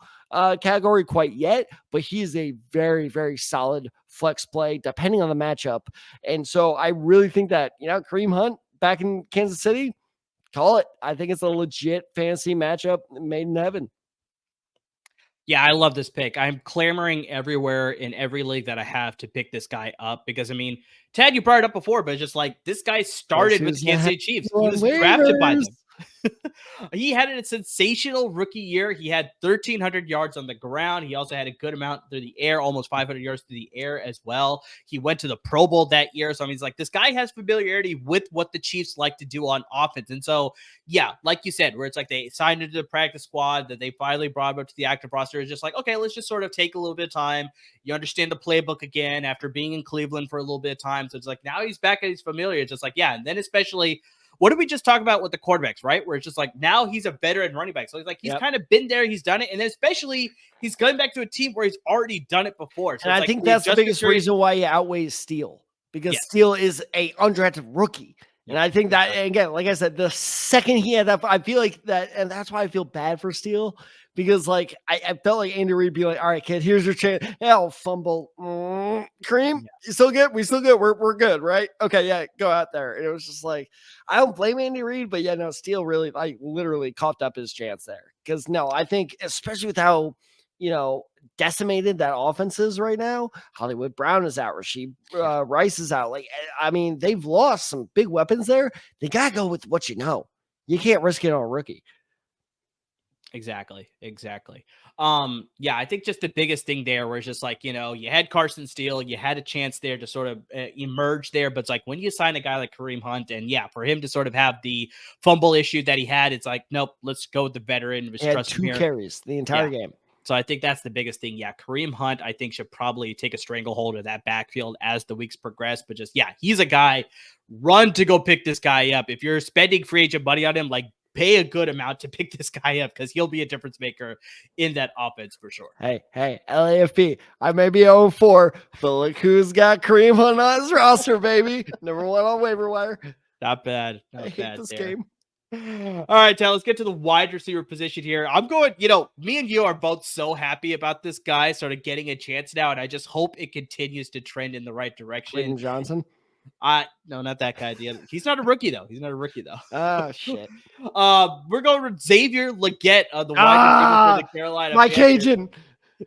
category quite yet, but he is a very, very solid flex play depending on the matchup. And so I really think that, Kareem Hunt back in Kansas City, call it. I think it's a legit fantasy matchup made in heaven. Yeah, I love this pick. I'm clamoring everywhere in every league that I have to pick this guy up because, I mean, Ted, you brought it up before, but it's just like this guy started with the Kansas City Chiefs. He was drafted by them. He had a sensational rookie year. He had 1,300 yards on the ground. He also had a good amount through the air, almost 500 yards through the air as well. He went to the Pro Bowl that year. So, I mean, it's like this guy has familiarity with what the Chiefs like to do on offense. And so, yeah, like you said, where it's like they signed into the practice squad, that they finally brought him up to the active roster. It's just like, okay, let's just sort of take a little bit of time. You understand the playbook again after being in Cleveland for a little bit of time. So it's like now he's back and he's familiar. It's just like, yeah. And then especially, what did we just talk about with the quarterbacks, right? Where it's just like now he's a veteran running back. So he's like, he's kind of been there. He's done it. And then especially he's going back to a team where he's already done it before. So and I think that's the biggest reason why he outweighs Steele because Steele is a undrafted rookie. And I think that, again, like I said, the second he had that, I feel like that, and that's why I feel bad for Steele because like I felt like Andy Reid be like, all right, kid, here's your chance. Hey, I'll fumble. Kareem, you still good? We still good. We're good, right? Okay, yeah, go out there. And it was just like, I don't blame Andy Reid, but yeah, no, Steele really like literally coughed up his chance there. Because no, I think especially with how decimated that offense is right now. Hollywood Brown is out. Rashee Rice is out. Like, I mean, they've lost some big weapons there. They gotta go with what you know. You can't risk it on a rookie. Exactly. Yeah, I think just the biggest thing there was just like, you had Carson Steele, you had a chance there to sort of emerge there, but it's like when you sign a guy like Kareem Hunt, and yeah, for him to sort of have the fumble issue that he had, it's like, nope, let's go with the veteran. He had 2 carries the entire game. So I think that's the biggest thing. Yeah, Kareem Hunt, I think, should probably take a stranglehold of that backfield as the weeks progress. But just, yeah, he's a guy, run to go pick this guy up. If you're spending free agent money on him, like, pay a good amount to pick this guy up because he'll be a difference maker in that offense for sure. Hey, LAFB, I may be 0-4, but look who's got Kareem Hunt on his roster, baby. Number 1 on waiver wire. Not bad. I hate this game. All right, Tal, let's get to the wide receiver position here. I'm going, me and you are both so happy about this guy sort of getting a chance now, and I just hope it continues to trend in the right direction. Quentin Johnson? No, not that guy. He's not a rookie, though. Oh, shit. We're going with Xavier Legette, the wide receiver for the Carolina Panthers. Cajun.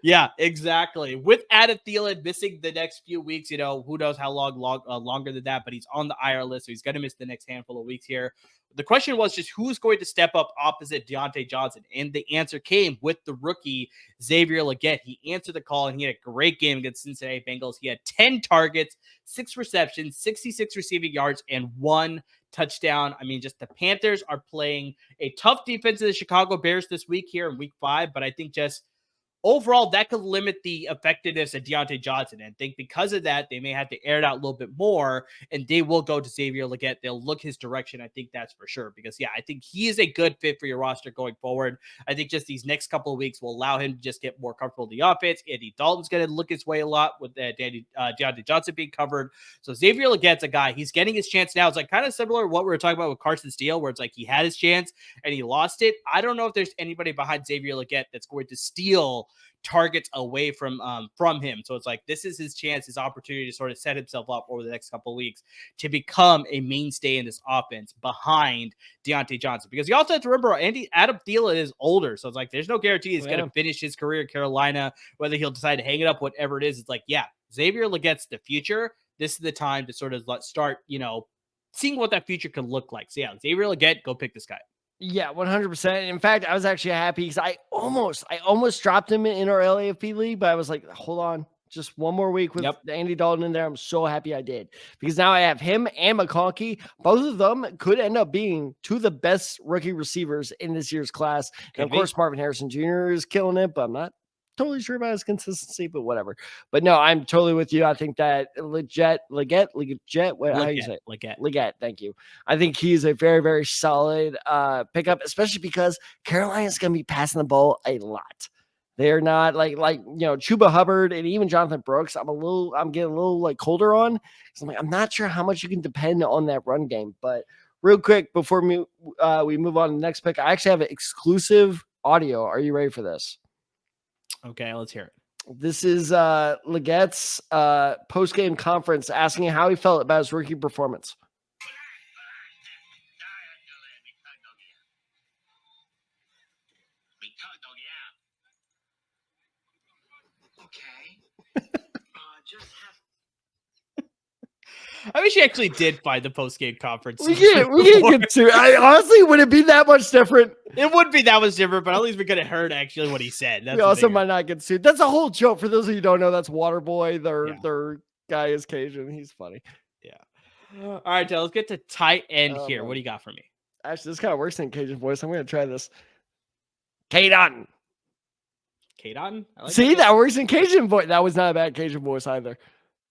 Yeah, exactly. With Adam Thielen missing the next few weeks, who knows how longer than that, but he's on the IR list, so he's going to miss the next handful of weeks here. The question was just who's going to step up opposite Deontay Johnson, and the answer came with the rookie Xavier Legette. He answered the call, and he had a great game against Cincinnati Bengals. He had 10 targets, 6 receptions, 66 receiving yards, and 1 touchdown. I mean, just the Panthers are playing a tough defense of the Chicago Bears this week here in week 5, but I think just overall, that could limit the effectiveness of Deontay Johnson. And I think because of that, they may have to air it out a little bit more, and they will go to Xavier Legette. They'll look his direction. I think that's for sure. Because, yeah, I think he is a good fit for your roster going forward. I think just these next couple of weeks will allow him to just get more comfortable in the offense. Andy Dalton's going to look his way a lot with Deontay Johnson being covered. So Xavier Legette's a guy. He's getting his chance now. It's like kind of similar to what we were talking about with Carson Steele, where it's like he had his chance and he lost it. I don't know if there's anybody behind Xavier Legette that's going to steal targets away from him. So it's like this is his chance, his opportunity to sort of set himself up over the next couple of weeks to become a mainstay in this offense behind Deontay Johnson. Because you also have to remember Adam Thielen is older, so it's like there's no guarantee he's going to finish his career in Carolina, whether he'll decide to hang it up, whatever it is. It's like, yeah, Xavier Legette's the future. This is the time to sort of start, seeing what that future could look like. So yeah, Xavier Legette, go pick this guy. Yeah, 100%. In fact, I was actually happy because I almost dropped him in our LAFP league, but I was like, hold on, just one more week with Andy Dalton in there. I'm so happy I did because now I have him and McConkey. Both of them could end up being 2 of the best rookie receivers in this year's class. And of course, Marvin Harrison Jr. is killing it, but I'm not totally sure about his consistency, but whatever. But no, I'm totally with you. I think that Legette, how do you say it? Legette, thank you. I think he's a very, very solid pickup, especially because Carolina's going to be passing the ball a lot. They're not like Chuba Hubbard and even Jonathan Brooks. I'm getting a little like colder on. So I'm not sure how much you can depend on that run game. But real quick before we move on to the next pick, I actually have an exclusive audio. Are you ready for this? Okay, let's hear it. This is Legette's post-game conference asking how he felt about his rookie performance. I wish he actually did find the post-game conference. We can get to it. Honestly, would it be that much different? It would be that much different, but at least we could have heard actually what he said. We also might not get sued. That's a whole joke. For those of you who don't know, that's Waterboy. Their guy is Cajun. He's funny. Yeah. All right, Joe, let's get to tight end here. What do you got for me? Actually, this kind of works in Cajun voice. I'm going to try this. K-Dotton. K-Dotton? See, that works in Cajun voice. That was not a bad Cajun voice either.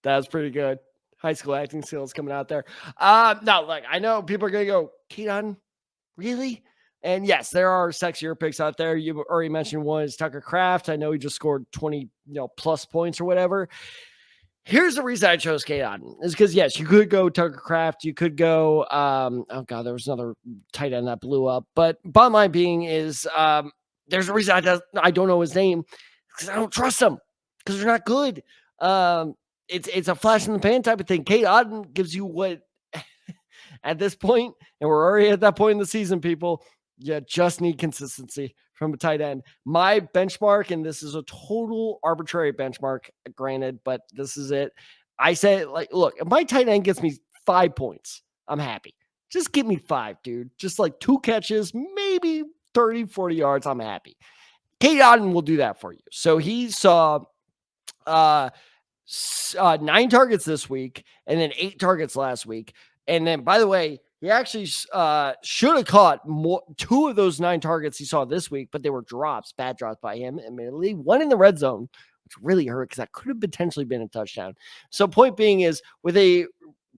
That was pretty good. High school acting skills coming out there. No, look, I know people are going to go, K-Dotton? Really? And yes, there are sexier picks out there. You already mentioned one is Tucker Kraft. I know he just scored 20 plus points or whatever. Here's the reason I chose K-Dotton is because, yes, you could go Tucker Kraft. You could go, there was another tight end that blew up. But bottom line being is there's a reason I don't know his name, because I don't trust him, because they're not good. It's a flash in the pan type of thing. Kate Otten gives you what at this point, and we're already at that point in the season, people. You just need consistency from a tight end. My benchmark, and this is a total arbitrary benchmark, granted, but this is it. I say, like, look, if my tight end gets me 5 points, I'm happy. Just give me 5, dude. Just like 2 catches, maybe 30, 40 yards. I'm happy. Kate Otten will do that for you. So he saw 9 targets this week and then 8 targets last week. And then, by the way, he actually should have caught 2 of those 9 targets he saw this week, but they were drops, bad drops by him, admittedly. 1 in the red zone, which really hurt because that could have potentially been a touchdown. So point being is, with a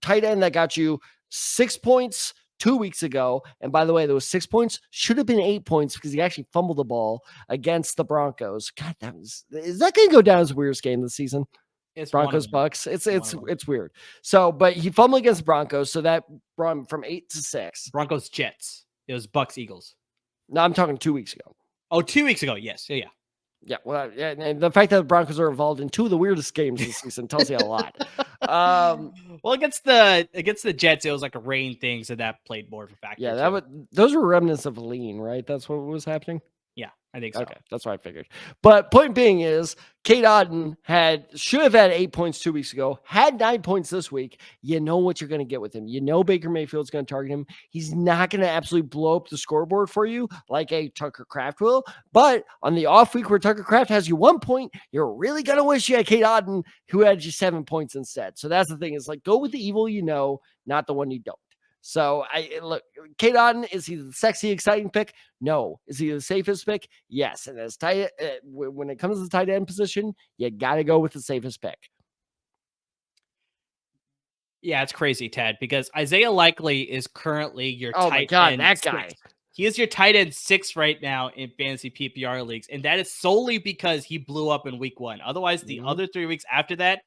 tight end that got you 6 points 2 weeks ago, and by the way, those 6 points should have been 8 points because he actually fumbled the ball against the Broncos. God, is that going to go down as the weirdest game this season? It's Broncos Bucks. It's weird. So, but he fumbled against the Broncos, so that brought him from 8 to 6. Broncos Jets. It was Bucks Eagles. No, I'm talking 2 weeks ago. Oh, 2 weeks ago. Yes. Yeah. Yeah. Well, yeah, and the fact that the Broncos are involved in 2 of the weirdest games this season tells you a lot. Well, against the Jets, it was like a rain thing, so that played more of a factor. Yeah, those were remnants of lean, right? That's what was happening. Yeah, I think so. Okay, that's what I figured. But point being is, Kate Otten should have had 8 points 2 weeks ago, had 9 points this week. You know what you're going to get with him. You know Baker Mayfield's going to target him. He's not going to absolutely blow up the scoreboard for you like a Tucker Kraft will. But on the off week where Tucker Kraft has you 1 point, you're really going to wish you had Kate Otten, who had you 7 points instead. So that's the thing. Is like, go with the evil you know, not the one you don't. So look, Kate Otten, is he the sexy, exciting pick? No. Is he the safest pick? Yes. And as tight, when it comes to the tight end position, you got to go with the safest pick. Yeah, it's crazy, Ted, because Isaiah Likely is currently your tight end. Oh my God, that guy. He is your tight end 6 right now in fantasy PPR leagues, and that is solely because he blew up in week 1. Otherwise, the other 3 weeks after that,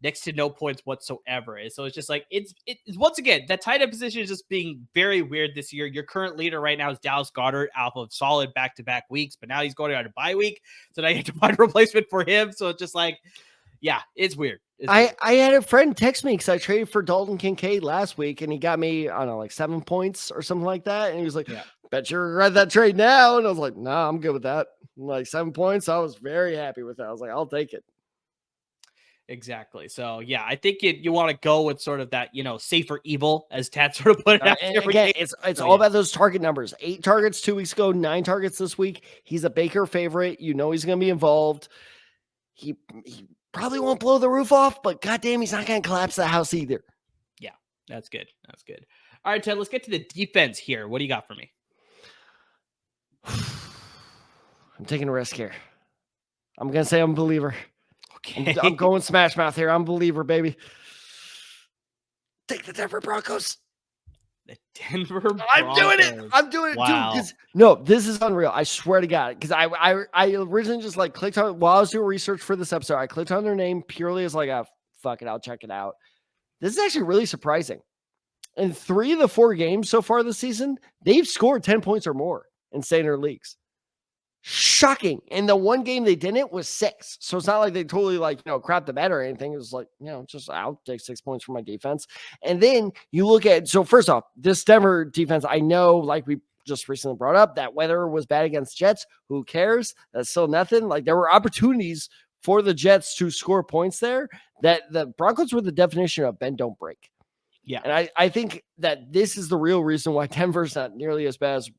next to no points whatsoever. And so it's just like, it's once again, that tight end position is just being very weird this year. Your current leader right now is Dallas Goedert, off of solid back-to-back weeks, but now he's going on a bye week. So now you have to find a replacement for him. So it's just like, yeah, it's weird. I had a friend text me because I traded for Dalton Kincaid last week, and he got me, I don't know, like 7 points or something like that. And he was like, bet you regret that trade now. And I was like, nah, I'm good with that. Like 7 points. I was very happy with that. I was like, I'll take it. Exactly. So yeah, I think you want to go with sort of that, safer evil, as Tat sort of put it out. And again, it's all about those target numbers. 8 targets 2 weeks ago, 9 targets this week. He's a Baker favorite. You know he's going to be involved. He probably won't blow the roof off, but goddamn, he's not going to collapse the house either. Yeah, that's good. That's good. All right, Ted, let's get to the defense here. What do you got for me? I'm taking a risk here. I'm going to say I'm a believer. Okay. I'm going smash mouth here. I'm a believer, baby. Take the Denver Broncos. The Denver Broncos. I'm doing it, wow. dude. No, this is unreal. I swear to God. Because I originally just like clicked on, while I was doing research for this episode, I clicked on their name purely as like, fuck it, I'll check it out. This is actually really surprising. In 3 of the 4 games so far this season, they've scored 10 points or more in standard leagues. Shocking. And the one game they didn't was 6. So it's not like they totally crapped the bed or anything. It was like, just I'll take 6 points from my defense. And then you look at, so first off, this Denver defense, I know, like we just recently brought up, that weather was bad against Jets. Who cares? That's still nothing. Like, there were opportunities for the Jets to score points there, that the Broncos were the definition of bend, don't break. Yeah. And I think that this is the real reason why Denver's not nearly as bad as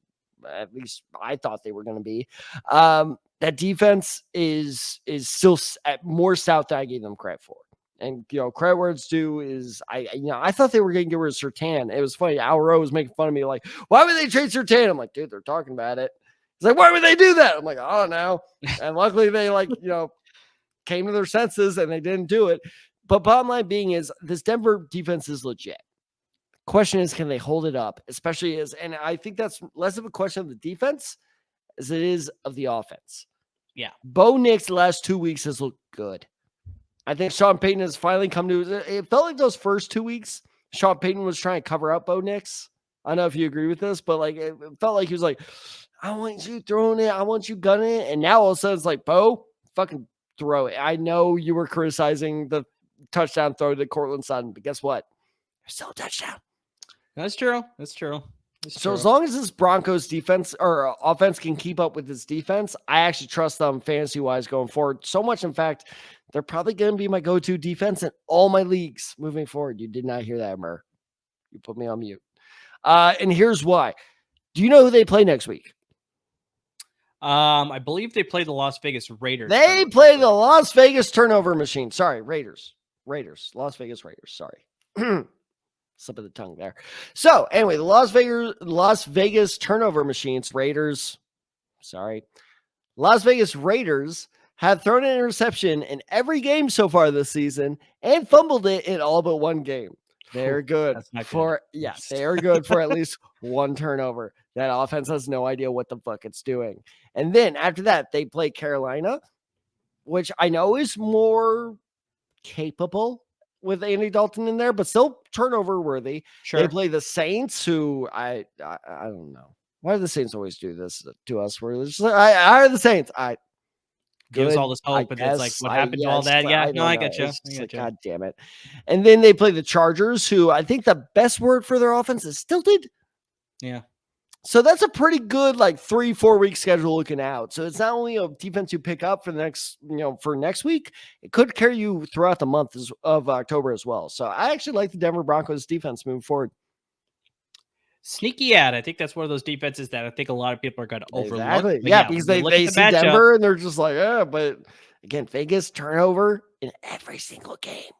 at least I thought they were going to be. That defense is still more stout than I gave them credit for. And, credit where it's due is I thought they were going to get rid of Surtain. It was funny. Al Rowe was making fun of me like, why would they trade Surtain? I'm like, dude, they're talking about it. He's like, why would they do that? I'm like, I don't know. And luckily they came to their senses and they didn't do it. But bottom line being is, this Denver defense is legit. Question is, can they hold it up? Especially and I think that's less of a question of the defense as it is of the offense. Yeah. Bo Nix the last 2 weeks has looked good. I think Sean Payton has finally come to it. Felt like those first 2 weeks, Sean Payton was trying to cover up Bo Nix. I don't know if you agree with this, but it felt like he was like, I want you throwing it. I want you gunning it. And now all of a sudden it's like, Bo, fucking throw it. I know you were criticizing the touchdown throw to Cortland Sutton, but guess what? There's still a touchdown. That's true. So as long as this Broncos defense or offense can keep up with this defense, I actually trust them fantasy-wise going forward. So much, in fact, they're probably going to be my go-to defense in all my leagues moving forward. You did not hear that, Mer. You put me on mute. And here's why. Do you know who they play next week? I believe they play the Las Vegas Raiders. They play the Las Vegas turnover machine. Sorry, Raiders. Las Vegas Raiders. Sorry. Slip of the tongue there. So anyway, the Las Vegas turnover machines, Raiders. Sorry. Las Vegas Raiders have thrown an interception in every game so far this season and fumbled it in all but one game. They're good for, yes, they are good for at least one turnover. That offense has no idea what the fuck it's doing. And then after that, they play Carolina, which I know is more capable with Andy Dalton in there, but still turnover worthy. Sure. They play the Saints, who I don't know. Why do the Saints always do this to us? We're just like, I are the Saints. Gives all this hope, and it's like, what happened to all that? Yeah, I get you. Like, God damn it. And then they play the Chargers, who I think the best word for their offense is stilted. Yeah. So that's a pretty good, 3-4 week schedule looking out. So it's not only a defense you pick up for the next, for next week, it could carry you throughout the month of October as well. So I actually like the Denver Broncos defense moving forward. Sneaky ad. I think that's one of those defenses that I think a lot of people are going to overlook. Exactly. Yeah, because they see Denver and they're just like, but again, Vegas turnover in every single game.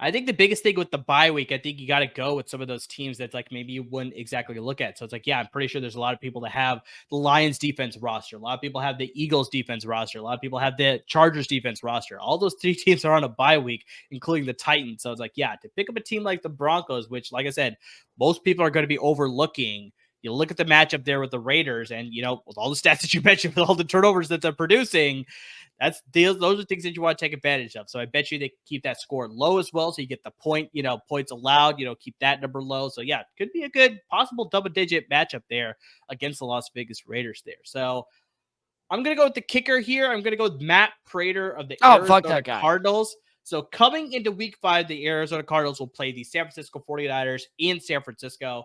I think the biggest thing with the bye week, I think you got to go with some of those teams that's like maybe you wouldn't exactly look at. So it's like, yeah, I'm pretty sure there's a lot of people that have the Lions defense roster. A lot of people have the Eagles defense roster. A lot of people have the Chargers defense roster. All those three teams are on a bye week, including the Titans. So it's like, yeah, to pick up a team like the Broncos, which, like I said, most people are going to be overlooking. You look at the matchup there with the Raiders, and with all the stats that you mentioned, with all the turnovers that they're producing, those are things that you want to take advantage of. So I bet you they keep that score low as well, so you get the points allowed. Keep that number low. So yeah, could be a good possible double-digit matchup there against the Las Vegas Raiders there. So I'm gonna go with the kicker here. I'm gonna go with Matt Prater of the Arizona Cardinals. So coming into Week 5, the Arizona Cardinals will play the San Francisco 49ers in San Francisco,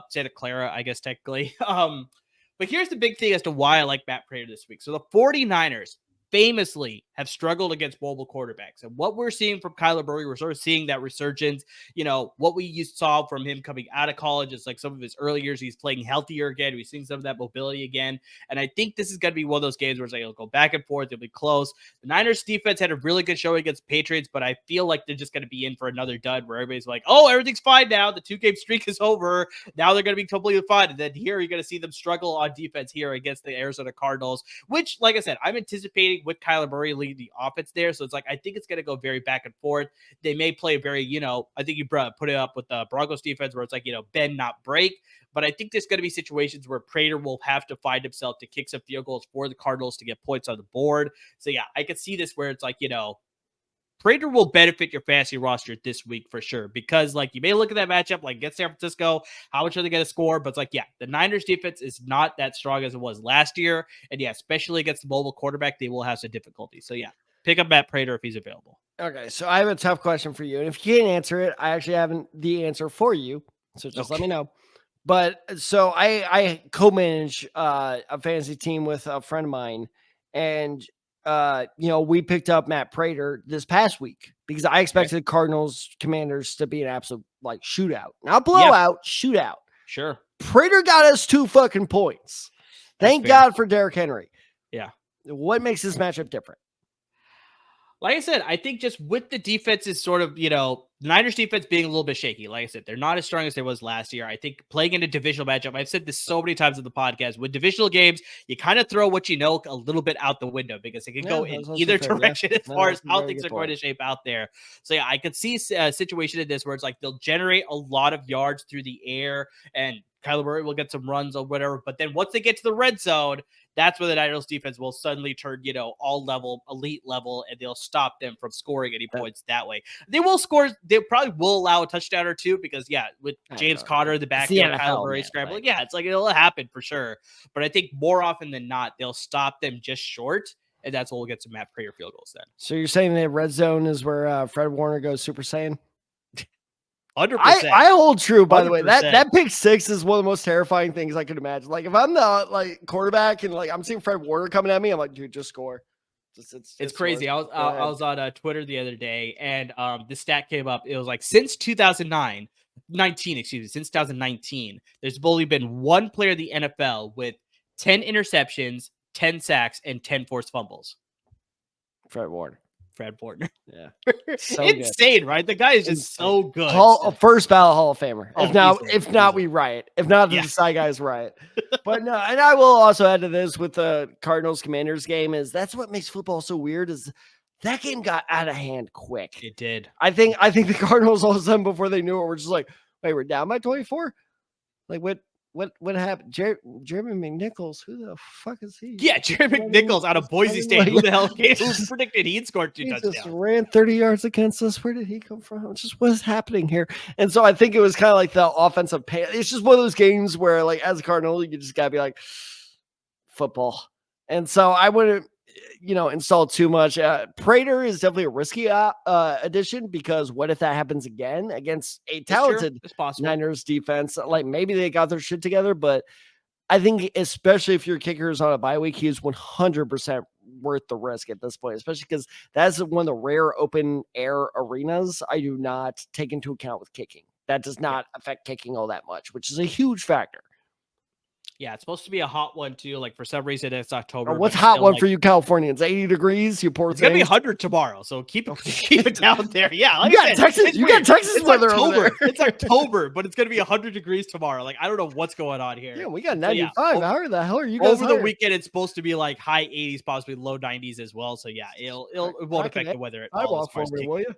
Santa Clara, I guess technically. But here's the big thing as to why I like Matt Prater this week. So the 49ers famously have struggled against mobile quarterbacks. And what we're seeing from Kyler Murray, we're sort of seeing that resurgence. What we saw from him coming out of college is like some of his early years, he's playing healthier again. We've seen some of that mobility again. And I think this is going to be one of those games where it's like, it'll go back and forth. It'll be close. The Niners defense had a really good showing against Patriots, but I feel like they're just going to be in for another dud where everybody's like, oh, everything's fine now. The 2-game streak is over. Now they're going to be completely fine. And then here you're going to see them struggle on defense here against the Arizona Cardinals, which, like I said, I'm anticipating with Kyler Murray leading the offense there. So it's like, I think it's going to go very back and forth. They may play very, I think you put it up with the Broncos defense where it's like, bend, not break. But I think there's going to be situations where Prater will have to find himself to kick some field goals for the Cardinals to get points on the board. So yeah, I could see this where it's like, Prater will benefit your fantasy roster this week for sure, because you may look at that matchup against San Francisco, how much are they going to score? But it's like, yeah, the Niners defense is not that strong as it was last year. And yeah, especially against the mobile quarterback, they will have some difficulty. So yeah, pick up Matt Prater if he's available. Okay, so I have a tough question for you. And if you can't answer it, I actually have the answer for you. So just let me know. But so I co-manage a fantasy team with a friend of mine, and we picked up Matt Prater this past week because I expected the Cardinals Commanders to be an absolute shootout, not blowout, shootout. Sure. Prater got us 2 fucking points. Thank God for Derrick Henry. Yeah. What makes this matchup different? Like I said, I think just with the defenses sort of, the Niners defense being a little bit shaky. Like I said, they're not as strong as they was last year. I think playing in a divisional matchup, I've said this so many times in the podcast, with divisional games, you kind of throw what you know a little bit out the window because it can go in either direction as far as how things are going to shape out there. So yeah, I could see a situation in this where it's like they'll generate a lot of yards through the air and Kyler Murray will get some runs or whatever. But then once they get to the red zone, that's when the Niners defense will suddenly turn, all level, elite level, and they'll stop them from scoring any points that way. They will score. They probably will allow a touchdown or two because, with James Conner in the backfield, Kyle Murray scrambling, it's like it'll happen for sure. But I think more often than not, they'll stop them just short. And that's what we'll get some Matt Prater field goals then. So you're saying that red zone is where Fred Warner goes Super Saiyan? 100%. I hold true, by 100%. The way. That pick six is one of the most terrifying things I could imagine. Like, if I'm the quarterback and I'm seeing Fred Warner coming at me, I'm like, dude, just score. It's crazy. I was on Twitter the other day, and this stat came up. It was like since 2019, since 2019, there's only been one player in the NFL with 10 interceptions, 10 sacks, and 10 forced fumbles. Fred Warner. Yeah. So insane, right? The guy is just so good. First ballot Hall of Famer. If not, we riot. If not, the side guys riot. But no, and I will also add to this with the Cardinals Commanders game is that's what makes football so weird is that game got out of hand quick. It did. I think the Cardinals all of a sudden before they knew it were just like, wait, we're down by 24? Like what happened? Jeremy McNichols, who the fuck is he? Yeah, Jeremy McNichols out of Boise State. Who the hell who predicted he'd score 2 touchdowns? Just ran 30 yards against us. Where did he come from? Just what is happening here? And so I think it was kind of like the offensive pay. It's just one of those games where, like, as a Cardinal, you just gotta be like, football. And so I wouldn't, install too much. Prater is definitely a risky addition because what if that happens again against a talented Niners defense? Like, maybe they got their shit together, but I think especially if your kicker is on a bye week, he is 100% worth the risk at this point, especially because that's one of the rare open air arenas I do not take into account with kicking. That does not affect kicking all that much, which is a huge factor. Yeah, it's supposed to be a hot one too. Like for some reason, it's October. What's hot one for you Californians? 80 degrees. You poor. It's gonna be 100 tomorrow, so keep it down there. Yeah, like you got Texas. You got Texas weather over there. It's October, but it's gonna be 100 degrees tomorrow. Like I don't know what's going on here. Yeah, we got 95. How the hell are you guys? Over the weekend, it's supposed to be like high 80s, possibly low 90s as well. So yeah, it won't affect the weather at all. Will you?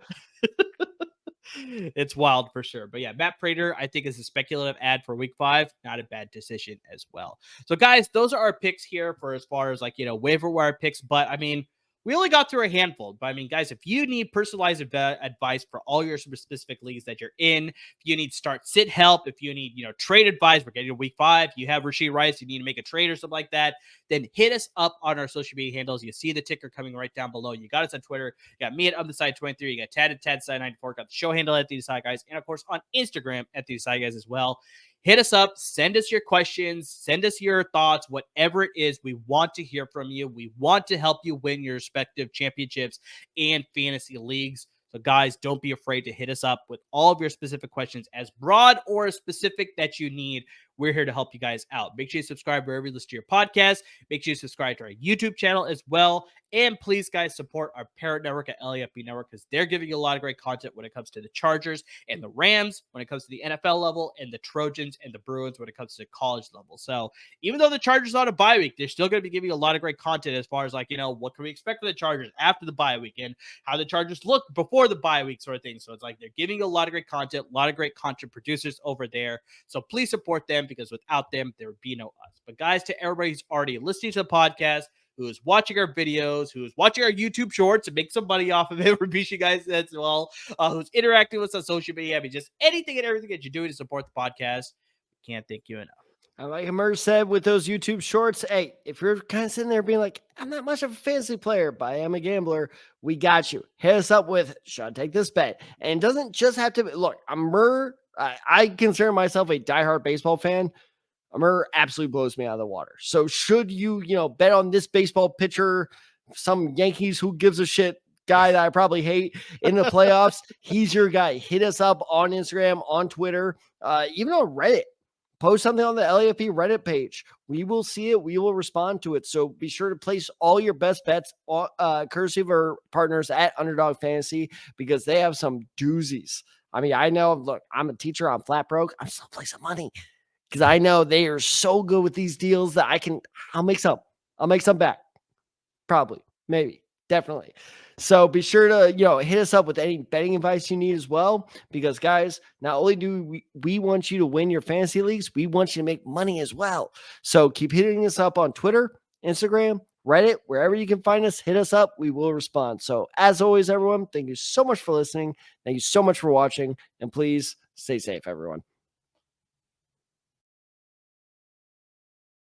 It's wild for sure. But yeah, Matt Prater, I think, is a speculative ad for week 5. Not a bad decision as well. So guys, those are our picks here for as far as waiver wire picks. But I mean, we only got through a handful. But I mean, guys, if you need personalized advice for all your specific leagues that you're in, if you need start sit help, if you need, trade advice, we're getting to week 5, you have Rashee Rice, you need to make a trade or something like that, then hit us up on our social media handles. You see the ticker coming right down below. You got us on Twitter. You got me at UpTheSide23. You got Tad at TadSide94. Got the show handle at TheSide Guys. And of course on Instagram at TheSide Guys as well. Hit us up, send us your questions, send us your thoughts, whatever it is. We want to hear from you. We want to help you win your respective championships and fantasy leagues. So guys, don't be afraid to hit us up with all of your specific questions, as broad or as specific that you need. We're here to help you guys out. Make sure you subscribe wherever you listen to your podcast. Make sure you subscribe to our YouTube channel as well. And please, guys, support our parent network at LAFB Network because they're giving you a lot of great content when it comes to the Chargers and the Rams, when it comes to the NFL level, and the Trojans and the Bruins when it comes to college level. So even though the Chargers are on a bye week, they're still going to be giving you a lot of great content as far as what can we expect from the Chargers after the bye week and how the Chargers look before the bye week sort of thing. So it's like they're giving you a lot of great content, a lot of great content producers over there. So please support them because without them, there would be no us. But guys, to everybody who's already listening to the podcast, who's watching our videos, who's watching our YouTube shorts and make some money off of it, we appreciate you guys as well, who's interacting with us on social media, I mean, just anything and everything that you're doing to support the podcast, can't thank you enough. And like Merz said with those YouTube shorts, hey, if you're kind of sitting there being like, I'm not much of a fantasy player, but I am a gambler, we got you. Hit us up with, should I take this bet? And it doesn't just have to be, look, I consider myself a diehard baseball fan. Amur absolutely blows me out of the water. So should you, bet on this baseball pitcher, some Yankees who gives a shit guy that I probably hate in the playoffs, he's your guy. Hit us up on Instagram, on Twitter, even on Reddit. Post something on the LAFB Reddit page. We will see it. We will respond to it. So be sure to place all your best bets, courtesy of our partners at Underdog Fantasy, because they have some doozies. I mean, I know, look, I'm a teacher. I'm flat broke. I'm still placing money. Because I know they are so good with these deals that I'll make some. I'll make some back. Probably. Maybe. Definitely. So be sure to, hit us up with any betting advice you need as well. Because, guys, not only do we want you to win your fantasy leagues, we want you to make money as well. So keep hitting us up on Twitter Instagram, Reddit, wherever you can find us, hit us up. We will respond. So as always, everyone, thank you so much for listening. Thank you so much for watching. And please stay safe, everyone.